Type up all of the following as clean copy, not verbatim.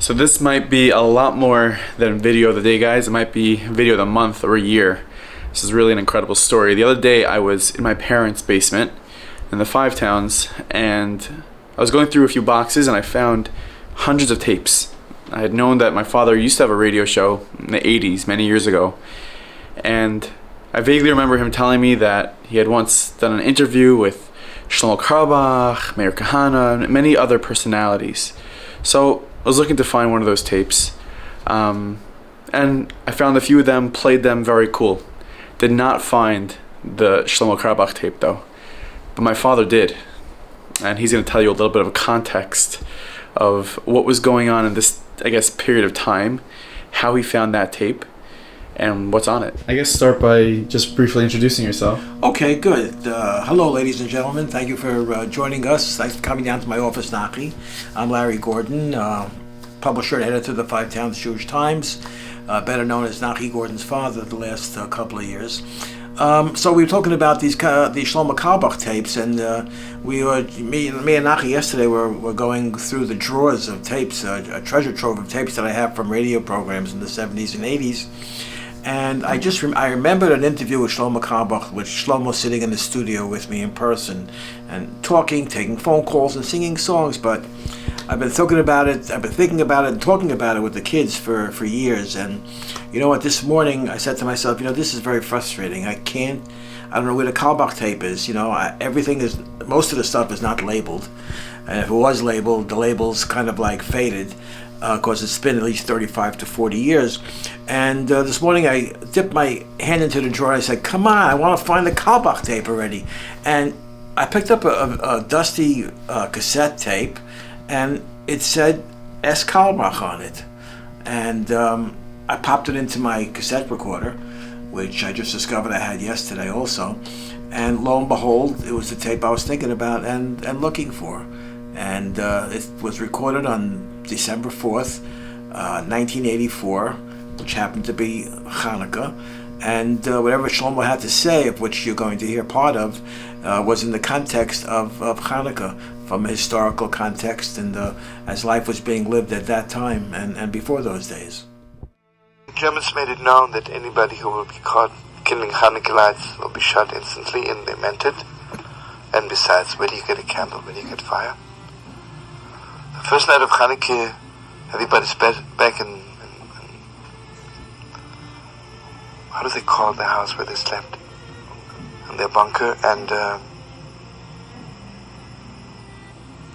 So this might be a lot more than video of the day, guys. It might be video of the month or a year. This is really an incredible story. The other day I was in my parents' basement in the Five Towns, and I was going through a few boxes and I found hundreds of tapes. I had known that my father used to have a radio show in the 80s, many years ago, and I vaguely remember him telling me that he had once done an interview with Shlomo Carlebach, Meir Kahana, and many other personalities. So I was looking to find one of those tapes, and I found a few of them, played them, very cool. Did not find the Shlomo Carlebach tape though, but my father did, and he's going to tell you a little bit of a context of what was going on in this, I guess, period of time, how he found that tape, and what's on it. I guess start by just briefly introducing yourself. Okay, good. Hello, ladies and gentlemen. Thank you for joining us. Thanks for coming down to my office, Nachi. I'm Larry Gordon, publisher and editor of the Five Towns Jewish Times, better known as Nachi Gordon's father the last couple of years. So we were talking about these Shlomo Carlebach tapes, and me and Nachi yesterday were going through the drawers of tapes, a treasure trove of tapes that I have from radio programs in the 70s and 80s. And I remembered an interview with Shlomo Carlebach, with Shlomo sitting in the studio with me in person and talking, taking phone calls and singing songs. But I've been thinking about it and talking about it with the kids for years. And you know what, this morning I said to myself, this is very frustrating. I don't know where the Carlebach tape is. Most of the stuff is not labeled. And if it was labeled, the label's kind of like faded. Because it's been at least 35 to 40 years. And this morning I dipped my hand into the drawer and I said, come on, I want to find the Carlebach tape already. And I picked up a dusty cassette tape, and it said S. Carlebach on it. And I popped it into my cassette recorder, which I just discovered I had yesterday also. And lo and behold, it was the tape I was thinking about and looking for. And it was recorded on December 4th, 1984, which happened to be Hanukkah, and whatever Shlomo had to say, of which you're going to hear part of, was in the context of Hanukkah, from a historical context, and as life was being lived at that time and before those days. The Germans made it known that anybody who will be caught kindling Hanukkah lights will be shot instantly, and they meant it. And besides, where do you get a candle? Where do you get fire? The first night of Hanukkah, everybody's back in how do they call the house where they slept? In their bunker, and Rab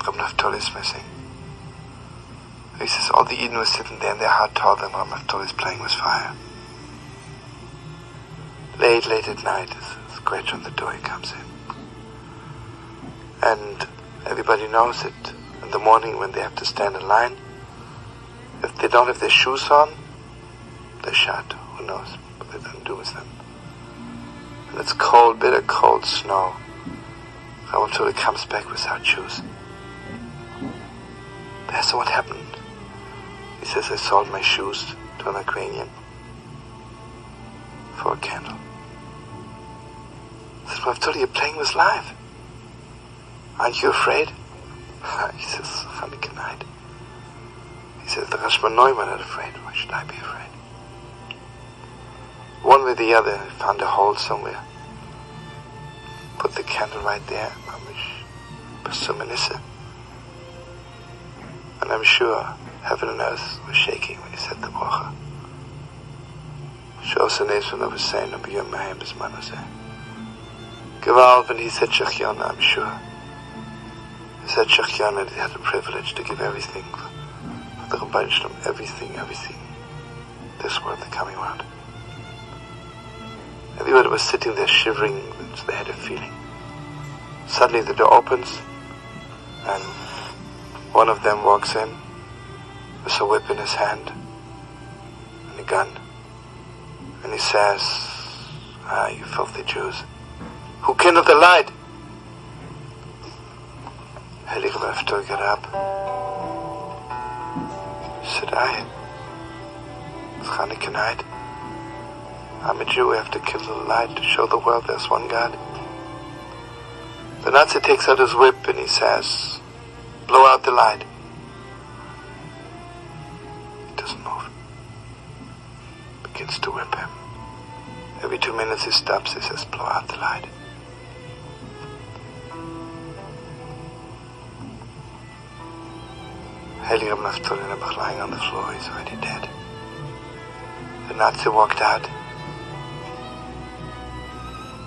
Naftali is missing. He says all the Eden was sitting there and their heart told them Rab Naftali is playing with fire. Late at night, a scratch on the door, he comes in. And everybody knows it. In the morning when they have to stand in line, if they don't have their shoes on, they're shot. Who knows what they're going to do with them. And it's cold, bitter cold snow. Until he comes back without shoes. That's what happened. He says, I sold my shoes to an Ukrainian for a candle. I said, well, I've told you, you're playing with life. Aren't you afraid? He says, Hanukkah night. He says, the Rashmanoi were not afraid. Why should I be afraid? One way or the other, he found a hole somewhere. Put the candle right there. And I'm sure heaven and earth were shaking when he said the bracha. Gewalt, when he said Shechiona, I'm sure. He said Shechiona, that he had the privilege to give everything for the Rabbeinu Shalom, everything, this world, the coming round. Everybody was sitting there shivering, so they had a feeling. Suddenly the door opens, and one of them walks in with a whip in his hand and a gun, and he says, you filthy Jews, who kindled the light? Heilige Raftor got up. He said, it's Hanukkah night. I'm a Jew, I have to kindle the light to show the world there's one God. The Nazi takes out his whip and he says, blow out the light. begins to whip him. Every 2 minutes he stops, he says, blow out the light. Heli Reb Naftali Nebuch lying on the floor, he's already dead. The Nazi walked out,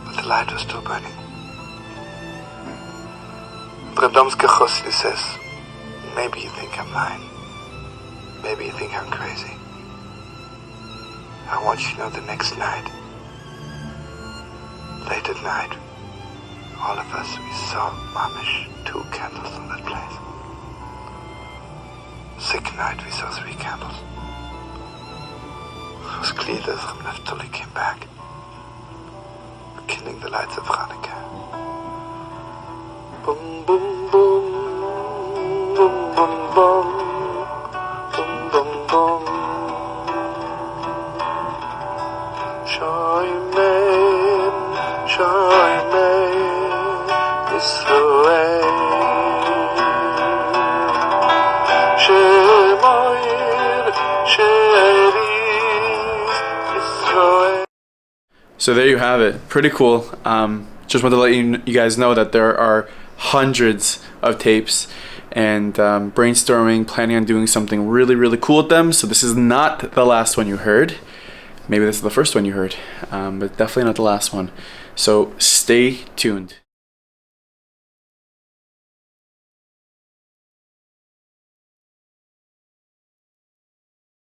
but the light was still burning. Radomski Chosli says, maybe you think I'm lying. Maybe you think I'm crazy. I want you to know the next night, late at night, all of us, we saw mamish 2 candles on that place. Second night, we saw 3 candles. It was clear that Reb Naftali came back, kindling the lights of Hanukkah. Boom, boom, boom, boom, boom, boom, boom, boom, boom. Shoymen, Shoymen, Yisroel. Shemoyir, She'eriz, Yisroel. So there you have it. Pretty cool. Just want to let you guys know that there are hundreds of tapes, and brainstorming, planning on doing something really, really cool with them. So this is not the last one you heard. Maybe this is the first one you heard, but definitely not the last one. So stay tuned.